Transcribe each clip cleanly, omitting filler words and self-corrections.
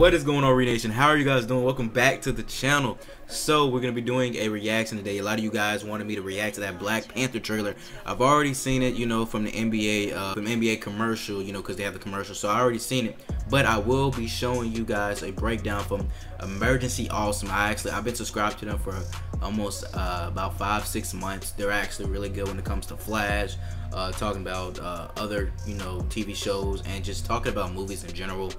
What is going on, Renation? How are you guys doing? Welcome back to the channel. So we're gonna be doing a reaction today. A lot of you guys wanted me to react to that Black Panther trailer. I've already seen it, you know, from the NBA commercial, you know, because they have the commercial. So I already seen it, but I will be showing you guys a breakdown from Emergency Awesome. I've been subscribed to them for almost about 5-6 months. They're actually really good when it comes to Flash, talking about other, you know, TV shows, and just talking about movies in general.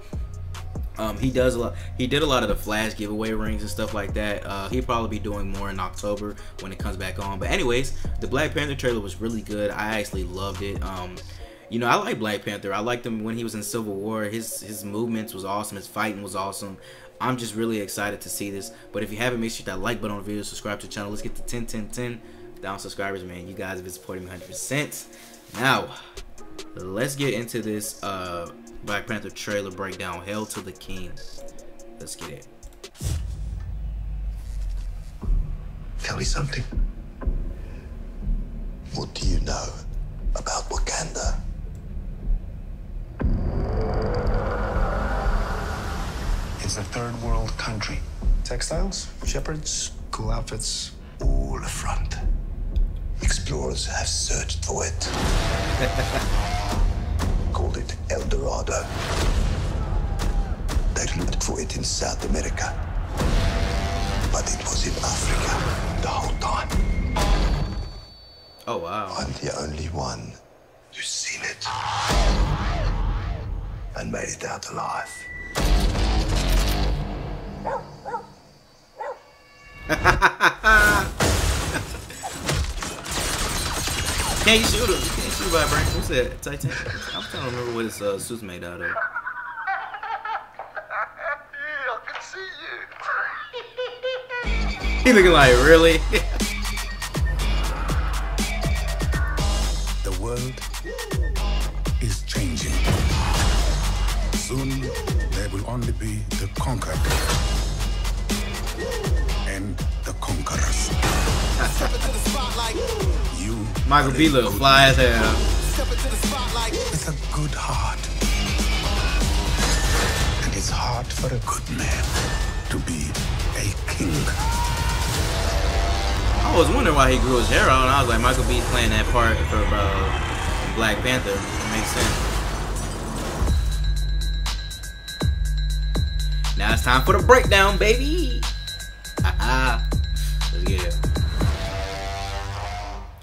He did a lot of the Flash giveaway rings and stuff like that. He'll probably be doing more in October when it comes back on. But anyways, the Black Panther trailer was really good. I actually loved it. You know, I like Black Panther. I liked him when he was in Civil War. His movements was awesome. His fighting was awesome. I'm just really excited to see this. But if you haven't, make sure that like button on the video, subscribe to the channel. Let's get to 10,000 subscribers, man. You guys have been supporting me 100%. Now, let's get into this Black Panther trailer breakdown. Hail to the King. Let's get it. Tell me something. What do you know about Wakanda? It's a third world country. Textiles, shepherds, cool outfits, all a front. Explorers have searched for it. Called it El Dorado. They looked for it in South America, but it was in Africa the whole time. Oh wow. I'm the only one who's seen it and made it out alive. Can't you shoot him? You can't shoot by brain. What's that? Titanic? I'm trying to remember what his suit's made out of. Yeah, I can see you. He looking like, really? The world is changing. Soon there will only be the conquered and the conquerors. You, Michael B. look fly as hell. with a good heart. And it's hard for a good man to be a king. I was wondering why he grew his hair out, and I was like, Michael B. playing that part for Black Panther. It makes sense. Now it's time for the breakdown, baby. Let's get it.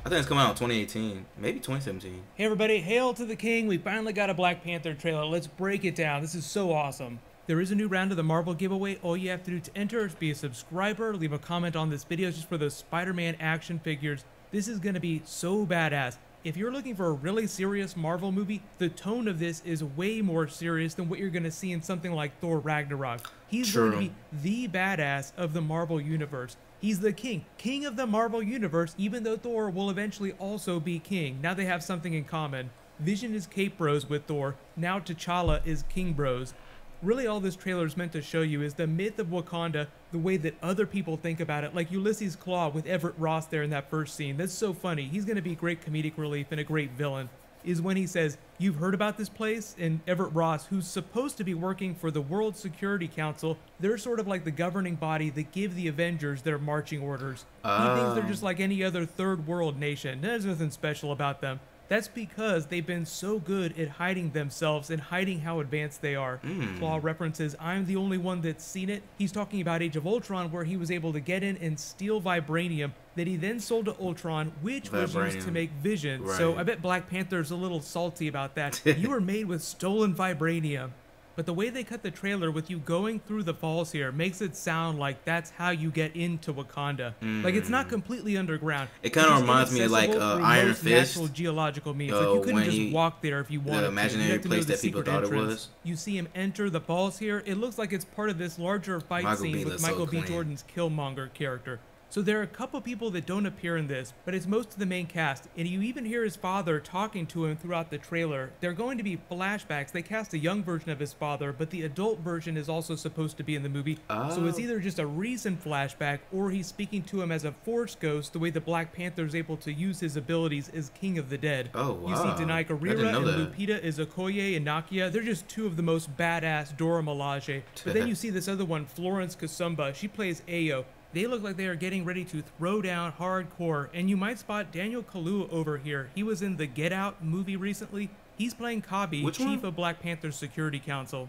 I think it's coming out in 2018, maybe 2017. Hey everybody, hail to the king. We finally got a Black Panther trailer. Let's break it down. This is so awesome. There is a new round of the Marvel giveaway. All you have to do to enter is be a subscriber, leave a comment on this video just for those Spider-Man action figures. This is going to be so badass. If you're looking for a really serious Marvel movie, the tone of this is way more serious than what you're going to see in something like Thor Ragnarok. He's going to be the badass of the Marvel universe. He's the king of the Marvel universe, even though Thor will eventually also be king. Now they have something in common. Vision is Cape Bros with Thor, now T'Challa is King Bros. Really all this trailer is meant to show you is the myth of Wakanda, the way that other people think about it, like Ulysses Klaue with Everett Ross there in that first scene. That's so funny. He's going to be great comedic relief and a great villain. Is when he says, "You've heard about this place?" And Everett Ross, who's supposed to be working for the World Security Council, they're sort of like the governing body that give the Avengers their marching orders. He thinks they're just like any other third world nation. There's nothing special about them. That's because they've been so good at hiding themselves and hiding how advanced they are. Klaue references, "I'm the only one that's seen it." He's talking about Age of Ultron, where he was able to get in and steal vibranium that he then sold to Ultron, which was used to make Vision. Right. So I bet Black Panther's a little salty about that. You were made with stolen vibranium. But the way they cut the trailer with you going through the falls here makes it sound like that's how you get into Wakanda. Like it's not completely underground. It kind of reminds me of like Iron Fist. Natural geological means. Like you couldn't just walk there if you wanted the to. imaginary place that people thought it was. You see him enter the falls here. It looks like it's part of this larger fight scene with Michael B. Jordan's Killmonger character. So there are a couple people that don't appear in this, but it's most of the main cast, and you even hear his father talking to him throughout the trailer. They're going to be flashbacks. They cast a young version of his father, but the adult version is also supposed to be in the movie. So it's either just a recent flashback, or he's speaking to him as a Force ghost, the way the Black Panther is able to use his abilities as King of the Dead. Oh, wow. You see Denai Guerrera and Lupita Izakoye and Nakia. They're just two of the most badass Dora Milaje. But then you see this other one, Florence Kasumba. She plays Ayo. They look like they are getting ready to throw down hardcore, and you might spot Daniel Kaluuya over here. He was in the Get Out movie recently. He's playing Kabi, chief of Black Panther's Security Council.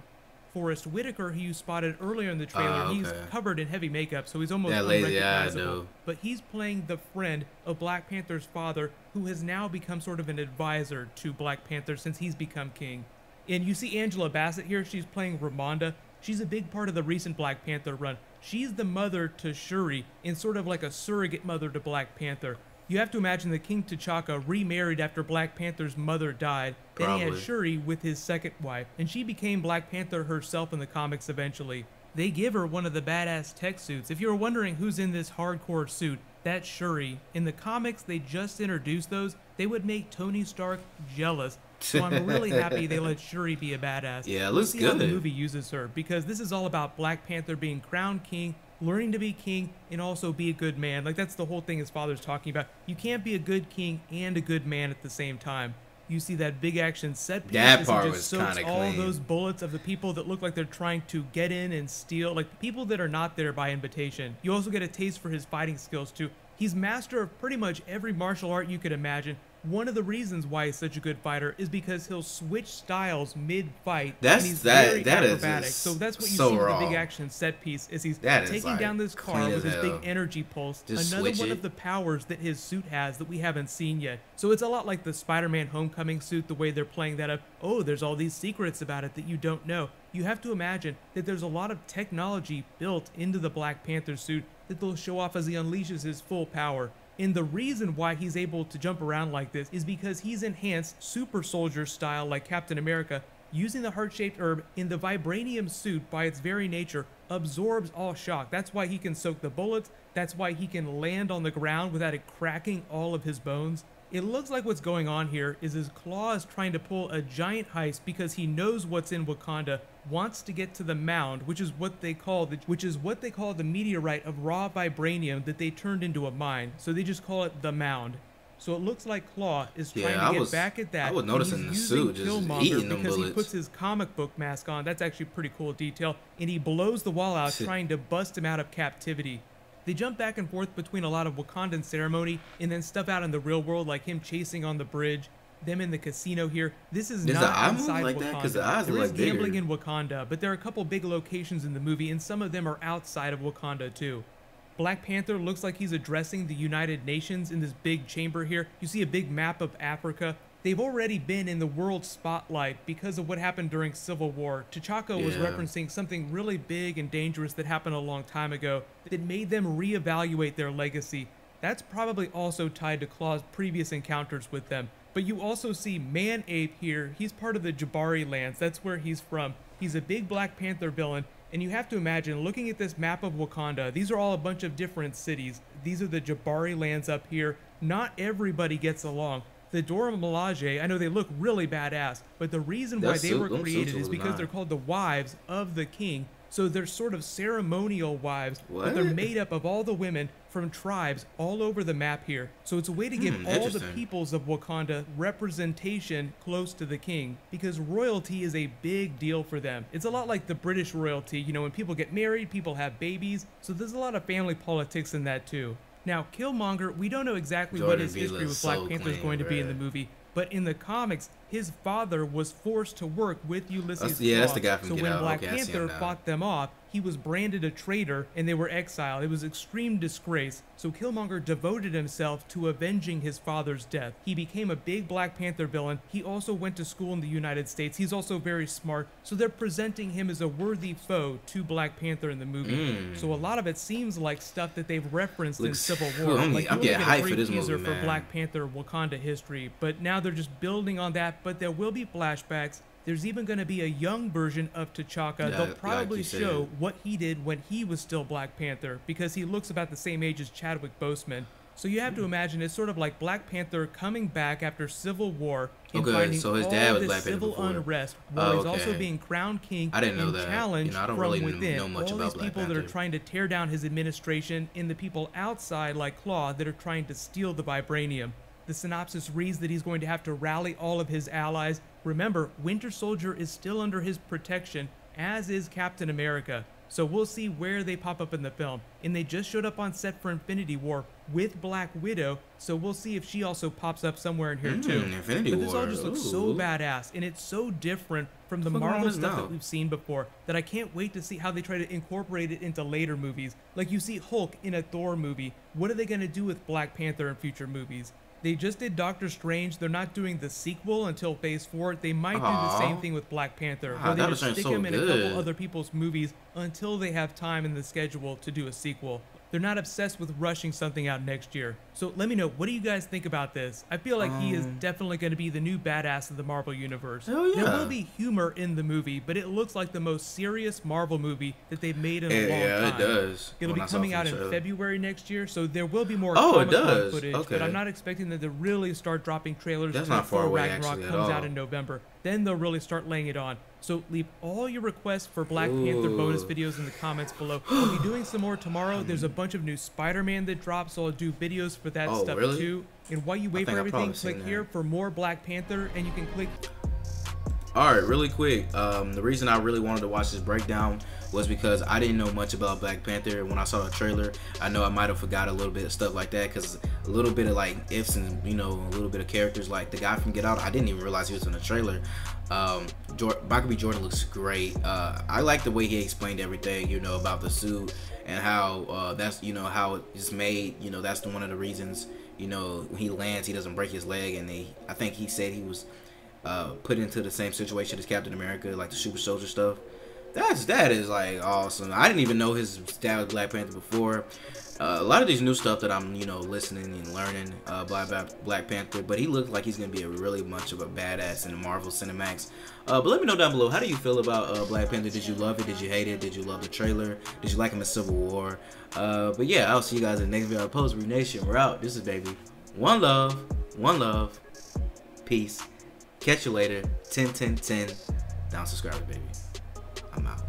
Forrest Whitaker, who you spotted earlier in the trailer, he's covered in heavy makeup, so he's almost unrecognizable. But he's playing the friend of Black Panther's father, who has now become sort of an advisor to Black Panther since he's become king. And you see Angela Bassett here. She's playing Ramonda. She's a big part of the recent Black Panther run. She's the mother to Shuri and sort of like a surrogate mother to Black Panther. You have to imagine that King T'Chaka remarried after Black Panther's mother died. Then he had Shuri with his second wife, and she became Black Panther herself in the comics eventually. They give her one of the badass tech suits. If you're wondering who's in this hardcore suit, that's Shuri. In the comics, they just introduced those. They would make Tony Stark jealous. So I'm really happy they let Shuri be a badass. Yeah, it looks good. How the movie uses her, because this is all about Black Panther being crowned king, learning to be king, and also be a good man. Like, that's the whole thing his father's talking about. You can't be a good king and a good man at the same time. You see that big action set piece. That part was kind of clean. All those bullets of the people that look like they're trying to get in and steal, like people that are not there by invitation. You also get a taste for his fighting skills too. He's master of pretty much every martial art you could imagine. One of the reasons why he's such a good fighter is because he'll switch styles mid-fight, and he's very acrobatic. So that's what you see with the big action set piece, is he's taking down this car with his big energy pulse. Another one of the powers that his suit has that we haven't seen yet. So it's a lot like the Spider-Man Homecoming suit, the way they're playing that up. Oh, there's all these secrets about it that you don't know. You have to imagine that there's a lot of technology built into the Black Panther suit that they'll show off as he unleashes his full power. And the reason why he's able to jump around like this is because he's enhanced super soldier style like Captain America, using the heart-shaped herb in the vibranium suit by its very nature absorbs all shock. That's why he can soak the bullets. That's why he can land on the ground without it cracking all of his bones. It looks like what's going on here is his Claw is trying to pull a giant heist because he knows what's in Wakanda, wants to get to the mound, which is what they call the meteorite of raw vibranium that they turned into a mine. So they just call it the mound. So it looks like Claw is trying to get back at that. I was noticing the suit just eating them bullets. Because he puts his comic book mask on. That's actually a pretty cool detail. And he blows the wall out trying to bust him out of captivity. They jump back and forth between a lot of Wakandan ceremony and then stuff out in the real world, like him chasing on the bridge, them in the casino here. This is not inside like Wakanda. There is gambling bigger in Wakanda, but there are a couple big locations in the movie, and some of them are outside of Wakanda too. Black Panther looks like he's addressing the United Nations in this big chamber here. You see a big map of Africa. They've already been in the world spotlight because of what happened during Civil War. T'Chaka was referencing something really big and dangerous that happened a long time ago that made them reevaluate their legacy. That's probably also tied to Claw's previous encounters with them. But you also see Man-Ape here. He's part of the Jabari lands. That's where he's from. He's a big Black Panther villain. And you have to imagine, looking at this map of Wakanda, these are all a bunch of different cities. These are the Jabari lands up here. Not everybody gets along. The Dora Milaje, I know they look really badass, but the reason why they were created is because they're called the wives of the king. So they're sort of ceremonial wives, but they're made up of all the women from tribes all over the map here. So it's a way to give all the peoples of Wakanda representation close to the king, because royalty is a big deal for them. It's a lot like the British royalty. You know, when people get married, people have babies. So there's a lot of family politics in that too. Now, Killmonger, we don't know exactly what his history with Black Panther is going to be in the movie, but in the comics, his father was forced to work with Ulysses Claw. That's the guy from So Get when Out. Black Panther fought them off, he was branded a traitor and they were exiled. It was extreme disgrace. So Killmonger devoted himself to avenging his father's death. He became a big Black Panther villain. He also went to school in the United States. He's also very smart. So they're presenting him as a worthy foe to Black Panther in the movie. So a lot of it seems like stuff that they've referenced in Civil War. I'm getting hyped for this teaser movie, for man. Black Panther Wakanda history. But now they're just building on that. But there will be flashbacks. There's even going to be a young version of T'Chaka. Yeah, They'll like probably you said. show what he did when he was still Black Panther, because he looks about the same age as Chadwick Boseman. So you have to imagine it's sort of like Black Panther coming back after Civil War and Okay, finding so his all dad was this Black Panther civil before. unrest, while he's also Okay. being crowned king I didn't know and that. challenged You know, I don't from really within. know much all about these Black people that are Panther. trying to tear down his administration and the people outside like Claw that are trying to steal the vibranium. The synopsis reads that he's going to have to rally all of his allies. Remember, Winter Soldier is still under his protection, as is Captain America. So we'll see where they pop up in the film. And they just showed up on set for Infinity War with Black Widow, so we'll see if she also pops up somewhere in here too. Infinity But this all War, just looks so ooh. badass, and it's so different from the What's going on Marvel with stuff now? that we've seen before that I can't wait to see how they try to incorporate it into later movies. Like you see Hulk in a Thor movie. What are they going to do with Black Panther in future movies? They just did Doctor Strange. They're not doing the sequel until Phase 4. They might do the Aw. same thing with Black Panther, Ah, where they Doctor just Strange stick so him in a good. couple other people's movies until they have time in the schedule to do a sequel. They're not obsessed with rushing something out next year. So let me know, what do you guys think about this? I feel like he is definitely going to be the new badass of the Marvel Universe. Hell yeah. There will be humor in the movie, but it looks like the most serious Marvel movie that they've made in a long Yeah, time. it does. It'll When be I saw coming from out the in trailer. February next year, so there will be more Oh, it Comic-Con does. footage, Okay. but I'm not expecting them to really start dropping trailers That's until not far Thor away, Ragnarok actually, at comes out all. in November. Then they'll really start laying it on. So leave all your requests for Black Panther bonus Ooh. videos in the comments below. I'll be doing some more tomorrow. There's a bunch of new Spider-Man that drops, so I'll do videos for that Oh, stuff really? too. And while you wait think for I've everything, probably seen click that. here for more Black Panther, and you can click. All right, really quick. The reason I really wanted to watch this breakdown was because I didn't know much about Black Panther. When I saw the trailer, I know I might have forgot a little bit of stuff like that, because a little bit of like ifs and a little bit of characters like the guy from Get Out, I didn't even realize he was in the trailer. Michael B. Jordan looks great. I like the way he explained everything, about the suit and how that's how it's made. That's one of the reasons when he lands, he doesn't break his leg, and I think he said he was put into the same situation as Captain America, like the super soldier stuff. That is like awesome. I didn't even know his dad was Black Panther before. A lot of these new stuff that I'm listening and learning about Black Panther, but he looks like he's gonna be a really much of a badass in the Marvel Cinemax. But let me know down below, how do you feel about Black Panther? Did you love it? Did you hate it? Did you love the trailer? Did you like him in Civil War? But yeah, I'll see you guys in the next video. I post. Re Nation, we're out. This is Baby. One love, peace. Catch you later. 10 10 10. Down subscriber, baby. I'm out.